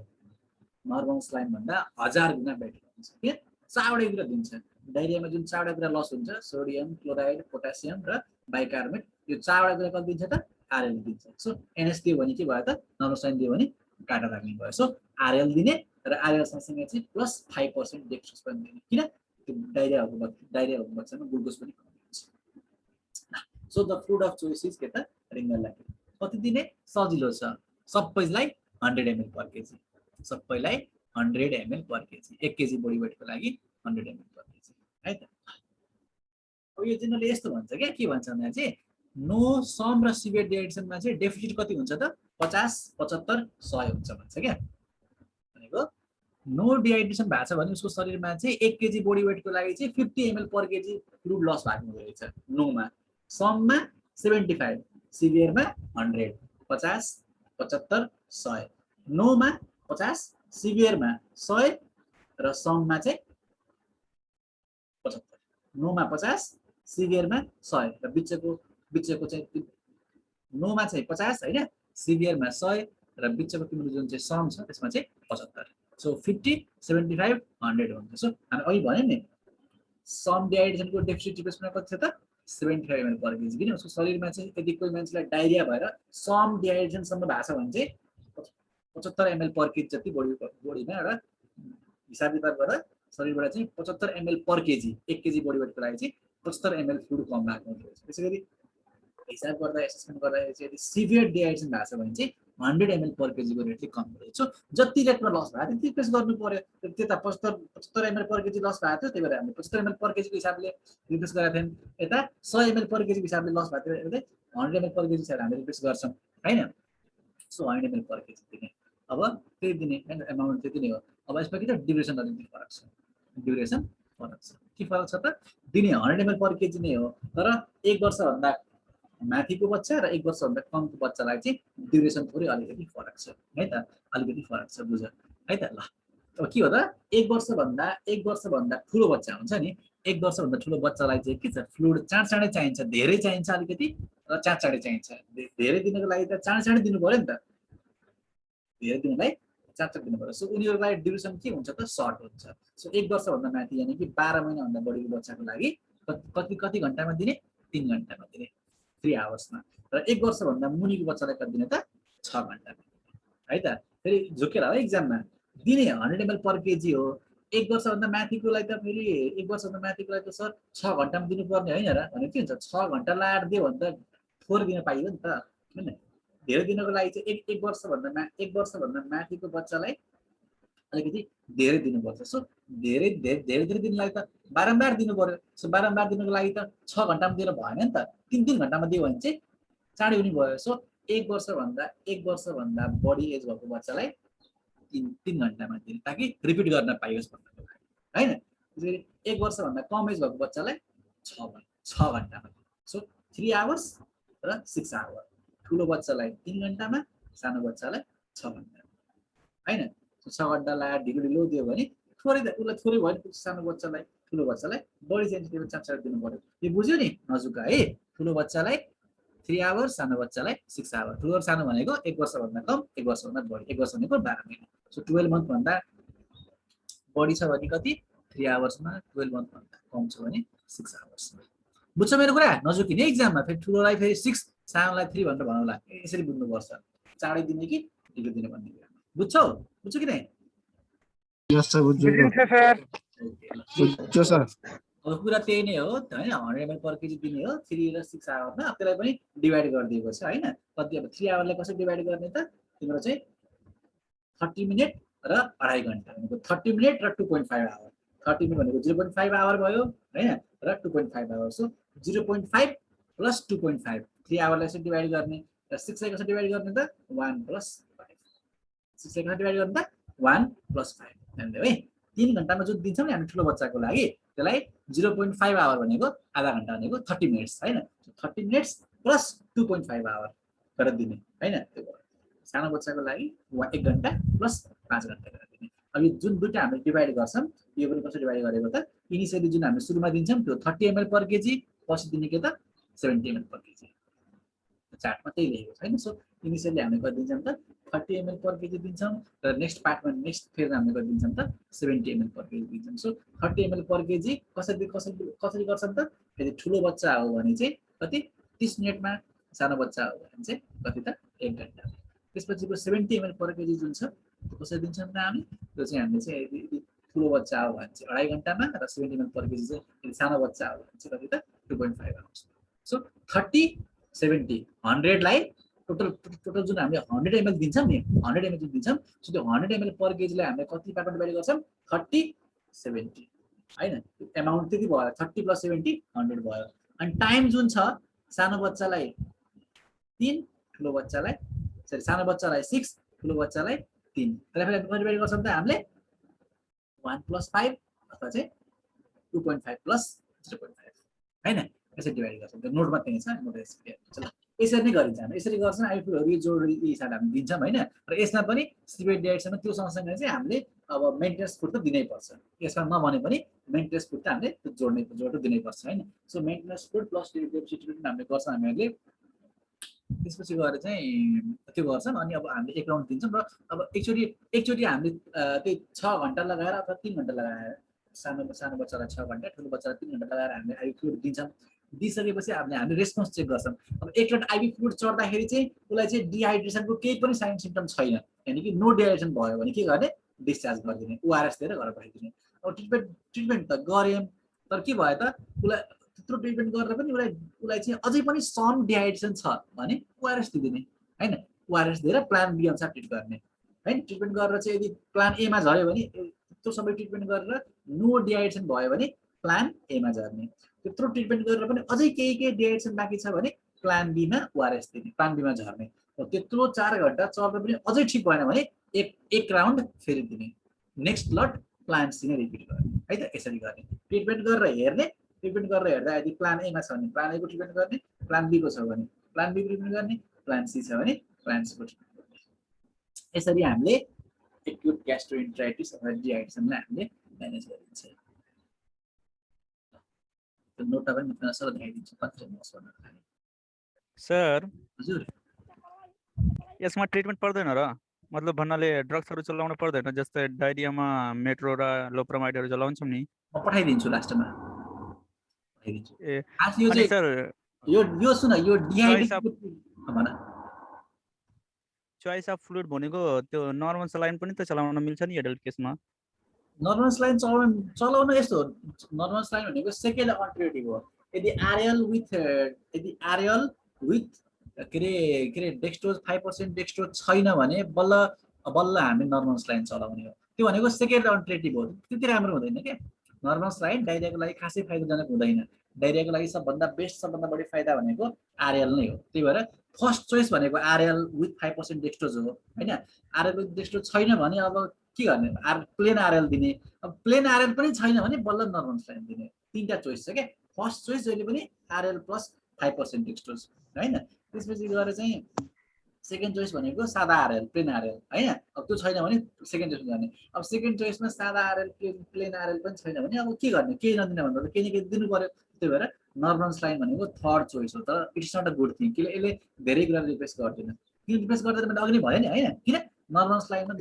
Speaker 1: normal saline भन्दा 1000 गुणा बेटर हुन्छ के चारवटा कुरा दिन्छ डायरियामा जुन चारवटा कुरा लस हुन्छ सोडियम क्लोराइड पोटासियम र बाइकार्बोनेट यो चारवटा कुरा कति दिन्छ त आरएल दिन्छ सो एनएस दियो भने के भयो त नर्मल स्लाइन दियो भने काटा लाग्ने भयो सो आरएल दिने र आरएल सँगसँगै चाहिँ प्लस 5% डेक्स्ट्रोज पनि दिने किन त्यो डायरिया भएको बच्चामा ग्लुकोज पनि कम हुन्छ so the food of choice is के त रिङ्गर ल्याक्टेट कति दिने सजिलो छ सबैलाई 100 ml पर केजी सबैलाई 100 ml per KG 1 KG body वेटको लागि 100 ml पर केजी है त अब यो जिनले यस्तो भन्छ के भन्छ भन्दा चाहिँ नो सम र सिभियर डिहाइड्रेसनमा चाहिँ डेफिसिट कति हुन्छ त 50 75 100 हुन्छ भन्छ क्या भनेको नो डिहाइड्रेसन भएको छ भने उसको शरीरमा चाहिँ 1 केजी बडी वेटको लागि चाहिँ 50 ml per KG fluid loss भएको हुँदो रहेछ नोमा। सममा 75, सिभियरमा 100, 50, 75, 100। नोमा 50, सिभियरमा 100 र सममा चाहिँ 75। नोमा 50, सिभियरमा 100 र बिचको चाहिँ नोमा चाहिँ 50 हैन, सिभियरमा 100 र बिचको तिम्रो जुन चाहिँ सम छ त्यसमा चाहिँ 75। सो 50, 75, 100 हुन्छ। सो हामी अघि भन्यो नि सम डिहाइड्रेसनको डेफिसिट रिप्लेसमेन्ट कति छ त 75 ml पर केजी। किन उसको शरीरमा चाहिँ यदि कोही मान्छेलाई डायरिया भएर सम डिहाइड्रेसनसम्म भएको छ भने चाहिँ 75 ml पर केजी जति बडीमा एउटा हिसाब किताब गरेर शरीरबाट चाहिँ 75 ml per KG 1 KG body वेटको लागि चाहिँ 75 ml फ्लुइड कम भएको हुन्छ। त्यसैगरी हिसाब गर्दा एसेसमेन्ट गर्दा चाहिँ यदि सिभियर डिहाइड्रेसन भएको छ भने चाहिँ 100 ml पर केजीको रेट चाहिँ कम हुँदैछ। जति रेटमा लस भएको थियो रिप्लेस गर्नु पर्यो। त्यता 75 ml पर केजी लस भएको थियो, त्यही भएर हामीले 75 ml पर केजीको हिसाबले रिप्लेस गरेका थियौँ। यता 100 ml पर केजीको हिसाबले लस भएको थियो, यता 100 ml पर केजी हिसाबले हामीले रिप्लेस गर्छौँ हैन। सो 100 ml पर केजी दिने, अब त्यही दिने हैन, एमाउन्ट त्यति नै हो। अब यसमा के त ड्युरेसन अलिकति फरक छ, ड्युरेसन फरक छ। के फरक छ त दिने 100 ml पर केजी नै हो, तर 1 वर्षभन्दा माथिको बच्चा र 1 वर्षभन्दा कमको बच्चालाई चाहिँ ड्युरेसन थोरै अलिकति फरक छ है त, अलिकति फरक छ बुझ है त। ल अब के हो त 1 वर्षभन्दा ठुलो बच्चा हुन्छ नि, 1 वर्षभन्दा ठुलो बच्चालाई चाहिँ के छ फ्लुइड चाँडै चाहिन्छ, धेरै चाहिन्छ अलिकति र चाँडै चाहिन्छ। धेरै दिनको लागि त चाँडै दिनु पर्यो नि त, धेरै दिनलाई चाँडै दिनु पर्यो। सो उनीहरूलाई ड्युरेसन के हुन्छ त सर्ट हुन्छ। सो 1 वर्षभन्दा माथि यानि कि 12 महिनाभन्दा बढीको बच्चाको लागि कति घन्टामा दिने 3 घन्टामा दिने 3 आवर्समा, र 1 वर्षभन्दा मुनिको बच्चालाई कति दिने त 6 घन्टामा है त। फेरि झुकेर हो एक्जाममा दिने 100 ml पर केजी हो, 1 वर्षभन्दा माथिकोलाई त फेरि 1 वर्षभन्दा माथिकोलाई त सर 6 घन्टामा दिनुपर्ने होइन र भने के हुन्छ 6 घन्टा लाएर दियो भने त थोरै दिन पाइयो नि त हैन। धेरै दिनको लागि चाहिँ 1 वर्षभन्दा माथिको बच्चालाई अलिकति धेरै दिनुपर्छ। सो धेरै दिनलाई त बारम्बार दिनु पर्यो। सो बारम्बार दिनको लागि त 6 घन्टामा दिएर भएन नि त, 3 घन्टामा दियो भने चाहिँ चाँडै हुने भयो। सो 1 वर्षभन्दा बढी एज भएको बच्चालाई 3 घन्टामा दिने ताकि रिपिट गर्न पाइयोस् भन्नको लागि हैन। त्यसैले 1 वर्षभन्दा कम एज भएको बच्चालाई 6 घन्टामा। सो 3 आवर्स र 6 आवर। ठुलो बच्चालाई 3 घन्टामा, सानो बच्चालाई 6 घन्टामा हैन। 6 घन्टा लाएर ढिलो दियो भने उसलाई थोरै भयो, सानो बच्चालाई ठुलो बच्चालाई बढी चाहिन्छ, त्यो चाँडै दिनु पर्यो। यो बुझ्यो नि नजुका है। ठुलो बच्चालाई 3 आवर्स, सानो बच्चालाई 6 आवर। ठुलो र सानो भनेको 1 वर्षभन्दा कम, 1 वर्षभन्दा बढी। 1 वर्ष भनेको 12 महिना। सो 12 मन्थ भन्दा बढी छ भने कति 3 आवर्समा, 12 मन्थ भन्दा कम छ भने 6 आवर्समा। बुझ्छ मेरो कुरा नजुकिने एक्जाममा। फेरि ठुलोलाई फेरि 6, सानोलाई 3 भनेर भन्नुला यसरी बुझ्नुपर्छ, चाँडै दिने कि ढिलो दिने भन्ने कुरा। बुझ्छौ कि नै?
Speaker 2: यस सर बुझ्छु सर।
Speaker 1: अब कुरा त्यही नै हो हैन। 100 ml पर केजी दिने हो 3 र 6 आवरमा। त्यसलाई पनि डिभाइड गरिदिएको छ हैन। कति अब 3 आवरलाई कसरी डिभाइड गर्ने त तिम्रो चाहिँ 30 मिनेट र 2.5 घण्टा भनेको 30 मिनेट र 2.5 आवर। 30 मिनेट भनेको 0.5 आवर भयो हैन र 2.5 आवर। सो 0.5 प्लस 2.5 3 आवरलाई चाहिँ डिभाइड गर्ने र 6 लाई कसरी डिभाइड गर्ने त 1 प्लस 5। 6 लाई कसरी डिभाइड गर्ने त 1 प्लस 5 भन्दै है। 3 घन्टामा जो दिन्छौँ नि हामी ठुलो बच्चाको लागि त्यसलाई 0.5 आवर भनेको आधा घन्टा भनेको 30 मिनट्स हैन। 30 मिनट्स प्लस 2.5 आवर गरेर दिने हैन। सानो बच्चाको लागि 1 घन्टा प्लस 5 घन्टा गरेर दिने। अब यो जुन दुईटा हामीले डिभाइड गर्छौँ यो पनि कसरी डिभाइड गरेको त इनिशियली जुन हामीले सुरुमा दिन्छौँ त्यो 30 ml पर केजी, पछि दिने के त 70 ml पर केजी। चार्टमा त्यही लेखेको छ हैन। सो इनिशियली हामीले कति दिन्छौँ त 30 ml पर केजी दिन्छौँ र नेक्स्ट पार्टमा नेक्स्ट फेजमा हामीले कति दिन्छौँ त 70 ml पर केजी दिन्छौँ। सो 30 ml पर केजी कसरी गर्छौँ त यदि ठुलो बच्चा हो भने चाहिँ कति 30 मिनेटमा, सानो बच्चा हो भने चाहिँ कति त 1 घन्टा। त्यसपछिको 70 ml पर केजी जुन छ त्यो कसरी दिन्छौँ त हामी, त्यो चाहिँ हामीले चाहिँ यदि ठुलो बच्चा हो भने चाहिँ 2.5 घन्टामा र 70 ml पर केजी चाहिँ यदि सानो बच्चा हो भने चाहिँ कति त 2.5 आवर्स। सो 30, 70, 100 लाई टोटल जुन हामीले 100 ml दिन्छौँ नि 100 ml जुन दिन्छौँ सो त्यो 100 ml पर केजीलाई हामीले कति पार्टमा डिभाइड गर्छौँ 30, 70 हैन। एमाउन्ट त्यति भयो 30 प्लस 70 100 भयो। अनि टाइम जुन छ सानो बच्चालाई 3, ठुलो बच्चालाई सानो बच्चालाई 6, ठुलो बच्चालाई 3। त्यसलाई फेरि डिभाइड गर्छौँ त हामीले 1 + 5 अथवा चाहिँ 2.5 + 0.5 हैन यसरी डिभाइड गर्छौँ त्यो नोटमा त्यही छ नोट यसरी हुन्छ ल यसरी नै गरिन्छ हामी यसरी गर्छौँ आइपुलहरु यो जोड यी हिसाबले हामी दिन्छौँ हैन र यसमा पनि सिबिआई डिआइसँग त्यो सँगसँगै चाहिँ हामीले अब मेन्टेनेन्स फुड त दिनै पर्छ यसमा नभने पनि मेन्टेनेन्स फुड त हामीले त्यो जोड दिनै पर्छ हैन सो मेन्टेनेन्स फुड प्लस डेप्सिट हामीले गर्छौँ हामीहरूले त्यसपछि गएर चाहिँ त्यो गर्छौँ अनि अब हामीले एक राउन्ड दिन्छौँ र अब एकचोटि हामीले त्यही 6 घण्टा लगाएर अथवा 3 घण्टा लगाएर सानो बच्चालाई 6 घण्टा ठुलो बच्चालाई 3 घण्टा लगाएर हामीले आइभी फ्लुइड दिन्छौँ दिइसकेपछि हामीले रेस्पोन्स चेक गर्छौँ अब एकचोटि आइभी फ्लुइड चढ्दाखेरि चाहिँ उसलाई चाहिँ डिहाइड्रेसनको केही पनि साइन सिम्पटम छैन यानि कि नो डिहाइड्रेसन भयो भने के गर्ने डिस्चार्ज गरिदिने ओआरएस दिएर घर पठाइदिने अब ट्रिटमेन्ट त गऱ्यौँ तर के भयो त उसलाई त्यत्रो ट्रिटमेन्ट गरेर पनि उसलाई चाहिँ अझै पनि सम डिहाइड्रेसन छ भने ओआरएस दिदिने हैन ओआरएस दिएर प्लान बी अनुसार ट्रिट गर्ने हैन ट्रिटमेन्ट गरेर चाहिँ यदि प्लान ए मा झर्यो भने त्यो सबै ट्रिटमेन्ट गरेर नो डिहाइड्रेसन भयो भने प्लान ए मा झर्ने त्यत्रो ट्रिटमेन्ट गरेर पनि अझै केही डिहाइड्रेसन बाँकी छ भने प्लान बी मा ओआरएस दिने प्लान बी मा झर्ने त्यत्रो 4 घण्टा चल्दा पनि अझै ठिक भएन भने एक राउन्ड फेरि दिने नेक्स्ट लट प्लान सी नै रिपिट गर्ने है त यसरी गर्ने ट्रिटमेन्ट गरेर हेर्ने ट्रिटमेन्ट गरेर हेर्दा यदि प्लान ए मा छ भने प्लान ए को ट्रिटमेन्ट गर्ने प्लान बी को छ भने प्लान बी को ट्रिटमेन्ट गर्ने प्लान सी छ भने प्लान सी को ट्रिटमेन्ट गर्ने यसरी हामीले एक्युट ग्यास्ट्रोइन्टेराइटिस अथवा डिहाइड्रेसनलाई हामीले म्यानेज गरिन्छ त्यो नोटमा पनि म सबै देखाइदिन्छु कति मसला
Speaker 3: सर
Speaker 1: हजुर
Speaker 3: यसमा ट्रिटमेन्ट पर्दैन र मतलब भन्नाले ड्रग्सहरु चलाउनु पर्दैन जस्तै डायरियामा मेट्रो र लोप्रोमाइडहरु चलाउँछौं नि
Speaker 1: म पठाइदिन्छु लास्टमा पठाइदिन्छु
Speaker 3: ए
Speaker 1: आज यो
Speaker 3: अनि
Speaker 1: चाहिँ
Speaker 3: सर
Speaker 1: यो सुन यो डिहाइड्रेसन भन
Speaker 3: चोइस अफ फ्लुइड भनेको त्यो नर्मल सलाइन पनि त चलाउन मिल्छ नि एडल्ट केसमा
Speaker 1: नर्मल सलाइन चलाउन यस्तो नर्मल सलाइन भनेको सेकेन्ड अल्टरनेटिभ हो यदि आरएल विथ के रे डेक्स्ट्रोज 5% डेक्स्ट्रोज छैन भने बल्ल हामी नर्मल सलाइन चलाउने हो त्यो भनेको सेकेन्ड अल्टरनेटिभ हो त्यति राम्रो हुँदैन के नर्मल सलाइन डायरियाको लागि खासै फाइदाजनक हुँदैन डायरियाको लागि सबभन्दा बेस्ट सबभन्दा बढी फाइदा भनेको आरएल नै हो त्यही भएर फर्स्ट चोइस भनेको आरएल विथ 5% डेक्स्ट्रोज हो हैन आरएल विथ डेक्स्ट्रोज छैन भने अब के गर्ने प्लेन आरएल दिने अब प्लेन आरएल पनि छैन भने बल्ल नर्मल सलाइन दिने तीनटा चोइस छ के फर्स्ट चोइस जहिले पनि आरएल प्लस 5% डेक्स्ट्रोज हैन त्यसपछि गएर चाहिँ सेकेन्ड चोइस भनेको सादा आरएल प्लेन आरएल हैन अब त्यो छैन भने सेकेन्ड चोइस गर्ने अब सेकेन्ड चोइसमा सादा आरएल प्लेन आरएल पनि छैन भने अब के गर्ने केही नदिने भन्दा त केही न केही दिनु पर्यो त्यही भएर नर्मल सलाइन भनेको थर्ड चोइस हो तर it's not a good thing किन यसले धेरै कुरा रिप्लेस गर्दैन किन रिप्लेस गर्दैन भने अघि भयो नि हैन किन नर्मल सलाइनमा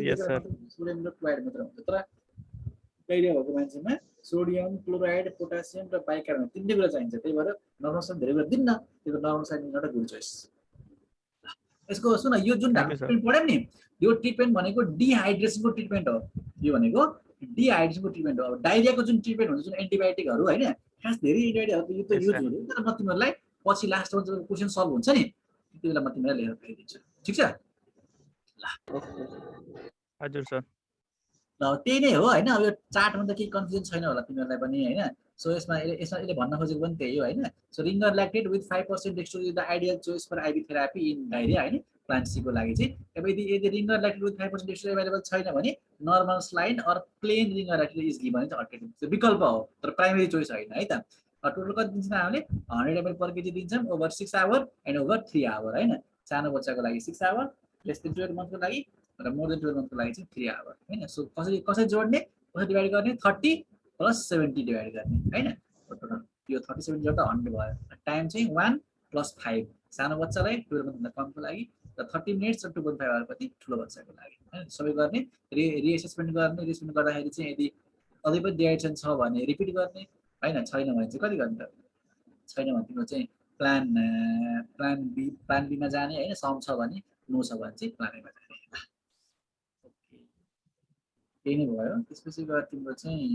Speaker 1: सोडियम र क्लोराइड मात्र हुन्छ तर डायरिया भएको मान्छेमा सोडियम क्लोराइड पोटासियम र बाइकार्बोनेट तीनटै कुरा चाहिन्छ त्यही भएर नर्मल सलाइन धेरै कुरा दिन्न त्यो normal saline not a good choice यसको सुन यो जुन ट्रिटमेन्ट पढ्यौं नि यो ट्रिटमेन्ट भनेको डिहाइड्रेसनको ट्रिटमेन्ट हो यो भनेको डिहाइड्रेसनको ट्रिटमेन्ट हो डायरियाको जुन ट्रिटमेन्ट हुन्छ जुन एन्टिबायोटिकहरु हैन खास धेरै एन्टिबायोटिकहरु यो त युज हुँदैन तर म तिमीहरुलाई पछि लास्टमा जब क्वेशन सल्भ हुन्छ नि त्यति बेला म तिमीलाई लेखेर पठाइदिन्छु ठीक छ
Speaker 3: हजुर सर
Speaker 1: ल त्यही नै हो हैन अब यो चार्टमा त केही कन्फ्युजन छैन होला तिमीहरुलाई पनि हैन सो यसमा यसले भन्न खोजेको पनि त्यही हो हैन so Ringer lactate with 5% dextrose is the ideal choice for IV therapy in diarrhoea हैन प्लान सी को लागि चाहिँ अब यदि Ringer lactate with 5% dextrose available छैन भने normal saline or plain Ringer lactate is given alternative विकल्प हो तर प्राइमेरी चोइस हैन है त टोटल कति दिन्छौँ हामीले 100 ml पर केजी दिन्छौँ over 6 hour and over 3 hour हैन सानो बच्चाको लागि 6 आवर लेस देन 12 मन्थको लागि र मोर देन 12 मन्थको लागि चाहिँ 3 आवर हैन सो कसरी जोड्ने कसरी डिभाइड गर्ने 30 + 70 डिभाइड गर्ने हैन टोटल यो 37 जोड्दा 100 भयो टाइम चाहिँ 1 + 5 सानो बच्चालाई 12 मन्थभन्दा कमको लागि र 30 मिनेट्स र 2.5 आवर पछि ठुलो बच्चाको लागि हैन सबै गर्ने रिएसेसमेन्ट गर्ने रिएसेसमेन्ट गर्दाखेरि चाहिँ यदि अझै पनि डिहाइड्रेसन छ भने रिपिट गर्ने हैन छैन भने चाहिँ कति गर्ने त छैन भने तिम्रो चाहिँ प्लान बी मा जाने हैन सम छ भने नो छ भने चाहिँ प्लान ए मा जाने ओके त्यही नै भयो त्यसपछि गएर तिम्रो चाहिँ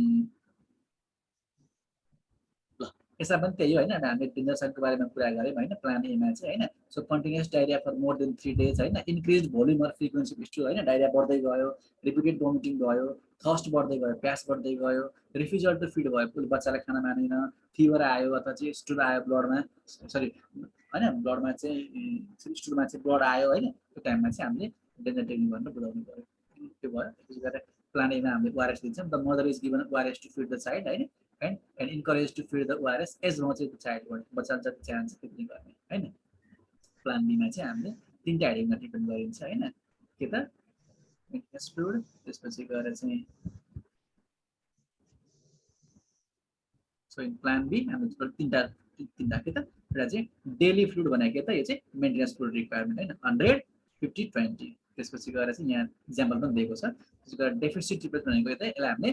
Speaker 1: ल यसमा पनि त्यही हो हैन हामीले डिन्जरसनको बारेमा कुरा गर्यौं हैन प्लान ए मा चाहिँ हैन so continuous diarrhoea for more than 3 days हैन increased volume or frequency of stool हैन डायरिया बढ्दै गयो रिपिटेड भोमिटिङ भयो थर्स्ट बढ्दै गयो प्यास बढ्दै गयो रिफ्युजल टु फिड भयो बच्चालाई खाना मानेन फिभर आयो अथवा चाहिँ स्टुल आयो ब्लडमा सरी हैन ब्लडमा चाहिँ स्टुलमा चाहिँ ब्लड आयो हैन त्यो टाइममा चाहिँ हामीले डेन्जर टेक्निक भनेर बुझाउनु पर्यो त्यो भयो त्यसपछि गएर प्लान एमा हामीले ओआरएस दिन्छौँ the mother is given ORS to feed the child हैन and encourage to feed the ORS as much as the child want बच्चाले जति चाहन्छ त्यति गर्ने हैन प्लान बीमा चाहिँ हामीले तीनटा हेडिङमा ट्रिटमेन्ट गरिन्छ हैन के त मेन्टेनेन्स फ्लुइड त्यसपछि गएर चाहिँ सो इन प्लान बी हामीले तीनटा के त एउटा चाहिँ डेली फ्लुइड भनेको के त यो चाहिँ मेन्टेनेन्स फ्लुइड रिक्वायरमेन्ट हैन 100 50 20 त्यसपछि गएर चाहिँ यहाँ एक्जाम्पल पनि दिएको छ त्यसपछि गएर डेफिसिट ट्रिटमेन्ट भनेको त यसलाई हामीले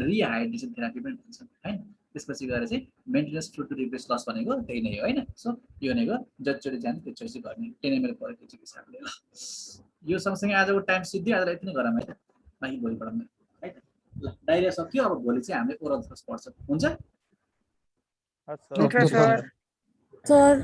Speaker 1: रिहाइड्रेसन थेरापी पनि भन्छौँ हैन त्यसपछि गएर चाहिँ maintenance fluid to replace loss भनेको त्यही नै हो हैन सो यो भनेको जतिचोटि जान्छ त्यतिचोटि चाहिँ गर्ने 10 ml परेको चाहिँ हिसाबले ल यो सँगसँगै आजको टाइम सिद्धि आजलाई यति नै गरौँ है त बाँकी भोलि पढाउँदै है त ल डाइरिया सक्यो अब भोलि चाहिँ हामीले ओरल थ्रस्ट पढ्छ हुन्छ
Speaker 4: हुन्छ सर
Speaker 5: सर